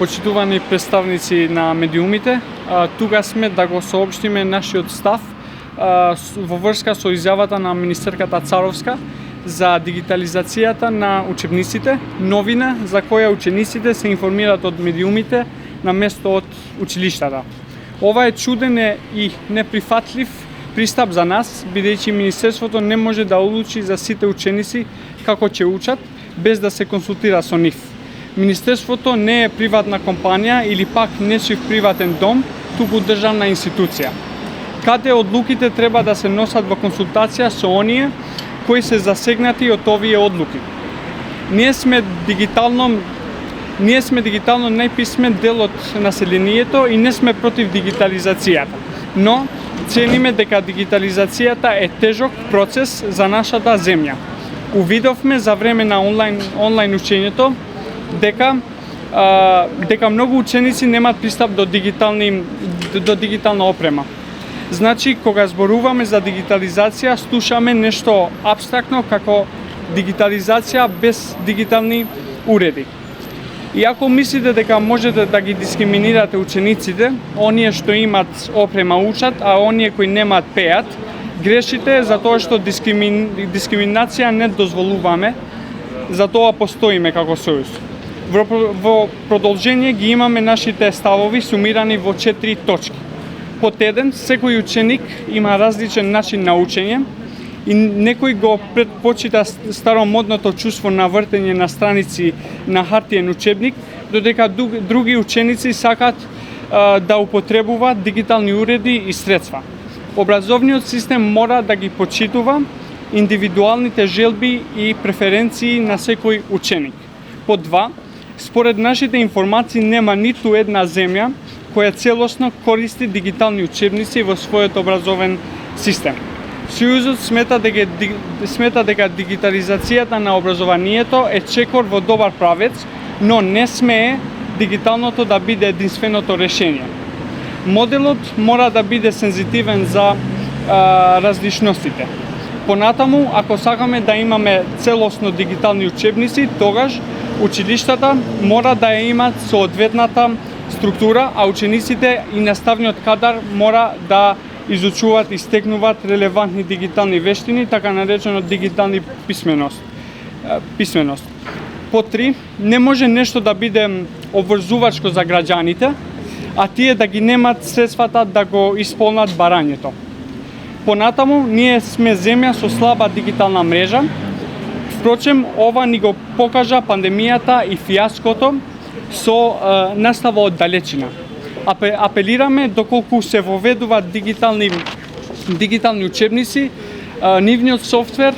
почитувани представници на медиумите, тука сме да го соопштиме нашиот став во врска со изјавата на министерката Царовска за дигитализацијата на учебниците, новина за која учениците се информираат од медиумите на место од училиштата. Ова е чуден и неприфатлив пристап за нас, бидејќи Министерството не може да одлучи за сите ученици како ќе учат, без да се консултира со нив. Министерството не е приватна компанија или пак нечив приватен дом, туку државна институција, каде одлуките треба да се носат во консултација со оние кои се засегнати од овие одлуки. Ние сме дигитално најписмен дел од населението и не сме против дигитализацијата, но цениме дека дигитализацијата е тежок процес за нашата земја. Увидовме за време на онлайн учењето дека многу ученици немаат пристап до дигитална опрема. Значи, кога зборуваме за дигитализација, слушаме нешто апстрактно како дигитализација без дигитални уреди. И ако мислите дека можете да ги дискриминирате учениците, оние што имаат опрема учат, а оние кои немаат пеат, грешите затоа што дискриминација не дозволуваме, затоа постоиме како сојуз. Во продолжение ги имаме нашите ставови сумирани во 4 точки. Под 1, секој ученик има различен начин на учење и некој го предпочита старомодното чувство на вртење на страници на хартиен учебник, додека други ученици сакат да употребуваат дигитални уреди и средства. Образовниот систем мора да ги почитува индивидуалните желби и преференции на секој ученик. Под 2, според нашите информации нема ниту една земја која целосно користи дигитални учебници во својот образовен систем. Сојузот смета дека дигитализацијата на образованието е чекор во добар правец, но не смее дигиталното да биде единственото решение. Моделот мора да биде сензитивен за различностите. Понатаму, ако сакаме да имаме целосно дигитални учебници, тогаш училиштата мора да ја имаат соодветната структура, а учениците и наставниот кадар мора да изучуваат и стекнуваат релевантни дигитални вештини, така наречено дигитални писменост. По 3, не може нешто да биде обврзувачко за граѓаните, а тие да ги немат средствата да го исполнат барањето. Понатаму, ние сме земја со слаба дигитална мрежа. Впрочем, ова ни го покажа пандемијата и фијаското со настава од далечина. Апелираме доколку се воведуваат дигитални учебници, нивниот софтвер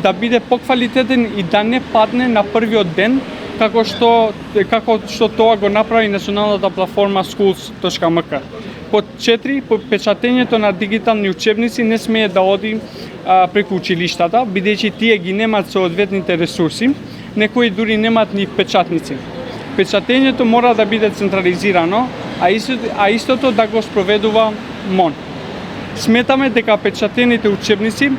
да биде поквалитетен и да не падне на првиот ден, како што тоа го направи националната платформа schools.mk. Под 4, печатењето на дигитални учебници не смее да оди преку училиштата, бидејќи тие ги немаат соодветните ресурси, некои дури немаат ни печатници. Печатењето мора да биде централизирано, а истото да го спроведува МОН. Сметаме дека печатените учебници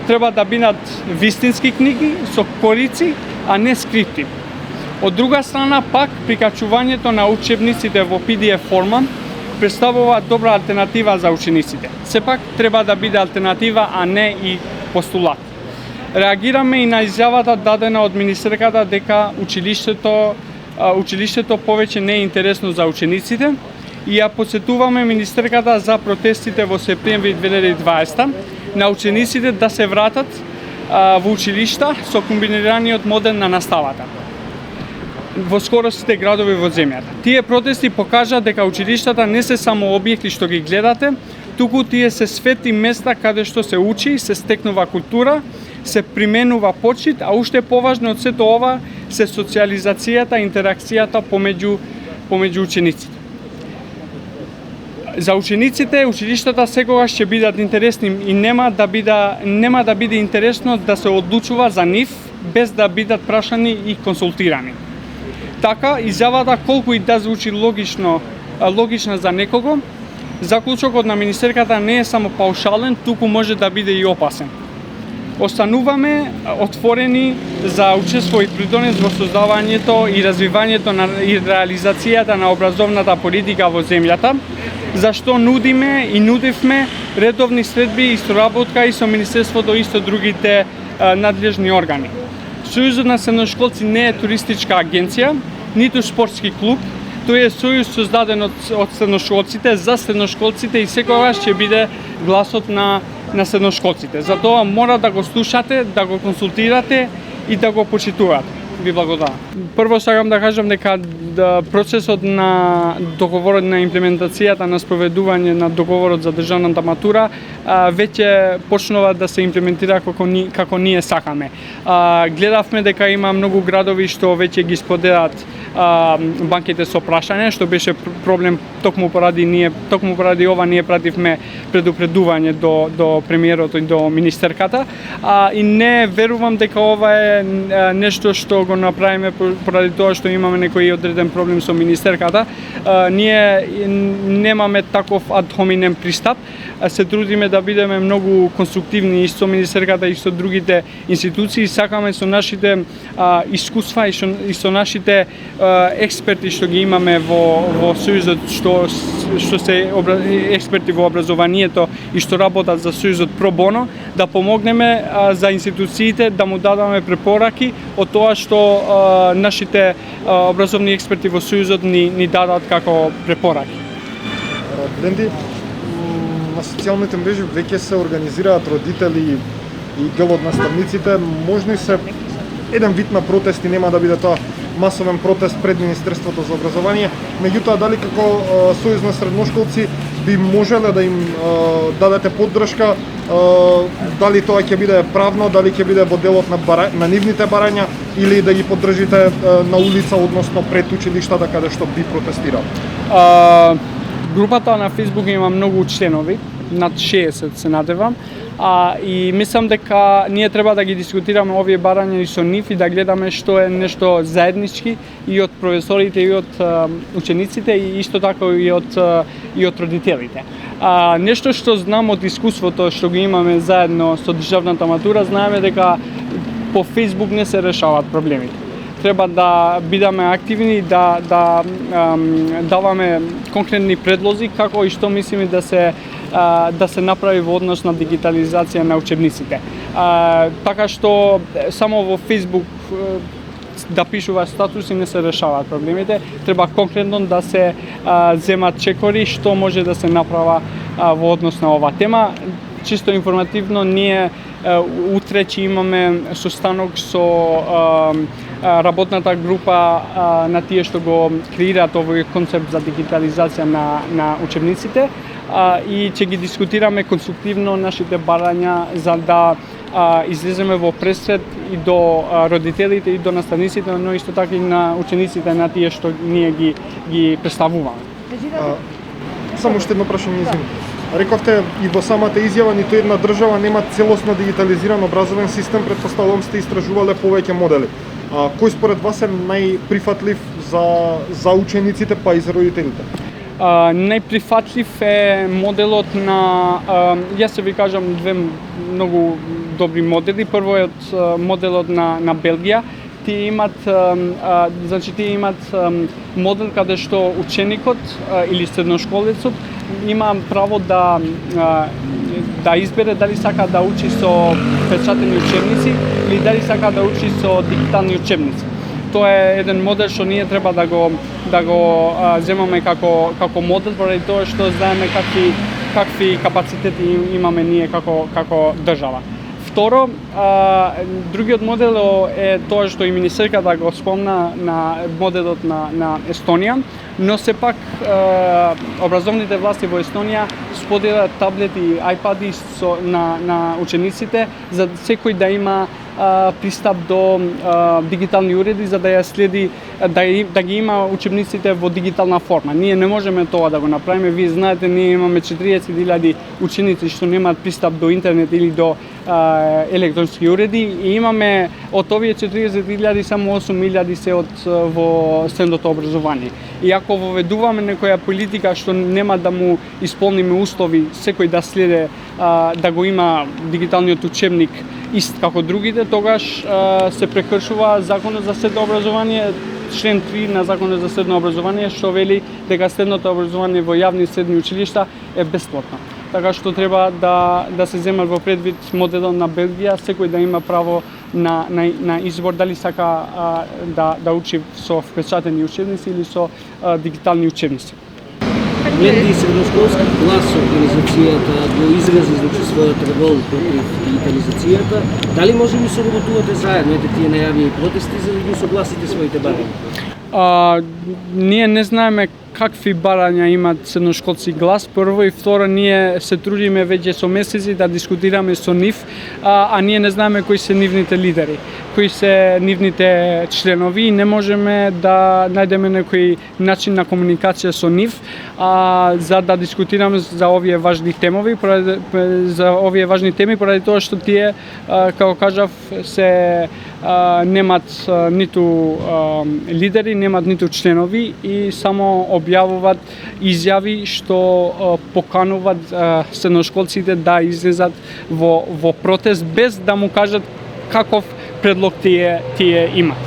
треба да бидат вистински книги со корици, а не скрипти. Од друга страна, пак, прикачувањето на учебниците во PDF форма представува добра алтернатива за учениците. Сепак треба да биде алтернатива, а не и постулат. Реагираме и на изјавата дадена од министерката дека училиштето повеќе не е интересно за учениците и ја посетуваме министерката за протестите во септември 2020 на учениците да се вратат во училишта со комбинираниот модел на наставата во скоро сите градови во земјата. Тие протести покажа дека училиштата не се само објекти што ги гледате, туку тие се свети места каде што се учи, се стекнува култура, се применува почит, а уште поважно од сето ова се социјализацијата, интеракцијата помеѓу учениците. За учениците, училиштата секогаш ќе бидат интересни и нема да биде интересно да се одлучува за нив без да бидат прашани и консултирани. Така, изјавата колку и да звучи логична за некого, заклучокот на министерката не е само паушален, туку може да биде и опасен. Остануваме отворени за учество и придонес во создавањето и развивањето и реализацијата на образовната политика во земјата, зашто нудиме и нудивме редовни средби и соработка и со Министерството и со другите надлежни органи. Сојузот на средношколци не е туристичка агенција, ниту спортски клуб. Тој е сојуз создаден од средношколците за средношколците и секогаш ќе биде гласот на средношколците. Затоа мора да го слушате, да го консултирате и да го почитувате. Ви благодарам. Прво сакам да кажам дека процесот на договорот на имплементацијата на спроведување на договорот за државната матура веќе почнува да се имплементира како ние сакаме. Гледавме дека има многу градови што веќе ги споделат банките со прашање, што беше проблем токму поради ова ние пративме предупредување до премиерот и до министерката, и не верувам дека ова е нешто што го направиме поради тоа што имаме некој одреден проблем со министерката. Ние немаме таков ad hominem пристап, се трудиме да бидеме многу конструктивни и со министерката и со другите институции, сакаме со нашите искуства и со нашите експерти што ги имаме во Сојузот, што се експерти во образованието и што работат за Сојузот про боно, да помогнеме за институциите, да му дадаме препораки од тоа што нашите образовни експерти во Сојузот ни дадат како препораки. Бленди, на социјалните мрежи веќе се организираат родители и дел од наставниците, можно и се еден вид на протести, нема да биде тоа масовен протест пред Министерството за образование, меѓутоа дали како Сојуз на средношколци би можеле да им дадете поддршка, дали тоа ќе биде правно, дали ќе биде во делот на нивните барања или да ги поддржите на улица, односно пред училиштата каде што би протестирал? Групата на Facebook има многу членови, над 60 се надевам, и мислам дека ние треба да ги дискутираме овие барања и со нив и да гледаме што е нешто заеднички и од професорите и од учениците и исто така и од родителите. Нешто што знам од искуството што го имаме заедно со државната матура, знаеме дека по Facebook не се решаваат проблемите. Треба да бидеме активни, да даваме конкретни предлози како и што мислиме да се направи во однос на дигитализација на учебниците. Така што само во Facebook да пишува статуси не се решаваат проблемите, треба конкретно да се земат чекори што може да се направа во однос на оваа тема. Чисто информативно, ние утре ќе имаме состанок со работната група на тие што го креираат овој концепт за дигитализација на учебниците, и ќе ги дискутираме конструктивно нашите барања за да излеземе во пресред и до родителите и до наставниците, но исто така и на учениците на тие што ние ги представуваме. Само уште едно прашање, извини. Рековте и во самата изјава ниту една држава нема целосно дигитализиран образовен систем, предпоставувам сте истражувале повеќе модели. Кој според вас е најприфатлив за учениците па и за родителите? Најприфатлив е моделот на, јас ви кажам две многу добри модели. Прво е од моделот на Белгија. Тие имат модел каде што ученикот или средношколецот има право да избере дали сака да учи со печатени учебници или дали сака да учи со дигитални учебници. Тоа е еден модел што ние треба да го земаме како модел, поради тоа што знаеме какви капацитети имаме ние како држава. Второ, другиот модел е тоа што и министерката го спомна на моделот на Естонија, но сепак образовните власти во Естонија споделат таблети и iPad-и на учениците за секој да има пристап до дигитални уреди за да ја следи, да ги има учебниците во дигитална форма. Ние не можеме тоа да го направиме. Вие знаете, ние имаме 40.000 ученици што немаат пристап до интернет или до електронски уреди и имаме од овие 40.000 само 8.000 се во средното образование. И ако воведуваме некоја политика што нема да му исполниме услови секој да следе, да го има дигиталниот учебник ист како другите, тогаш се прекршува законот за средно образование, член 3 на законот за средно образование, што вели дека средното образование во јавни и средни училишта е бесплатно. Така што треба да се зема во предвид моделот на Белгија, секој да има право на избор дали сака да учи со впечатени учебници или со дигитални учебници. Бленди средношколски глас организацијата го изрази својот револ против дигитализацијата. Дали може да соработувате заедно тие најавени протести за да ги согласите своите барања? Ние не знаеме какви барања имат средношколци глас. Прво и второ, ние се трудиме веќе со месеци да дискутираме со нив, а ние не знаеме кои се нивните лидери, кои се нивните членови и не можеме да најдеме некој начин на комуникација со нив за да дискутираме за овие важни темови, поради тоа што тие, како кажав, се немат ниту лидери, немат ниту членови и само објавуваат изјави што покануваат средношколците да излезат во протест без да му кажат каков предлог тие имат.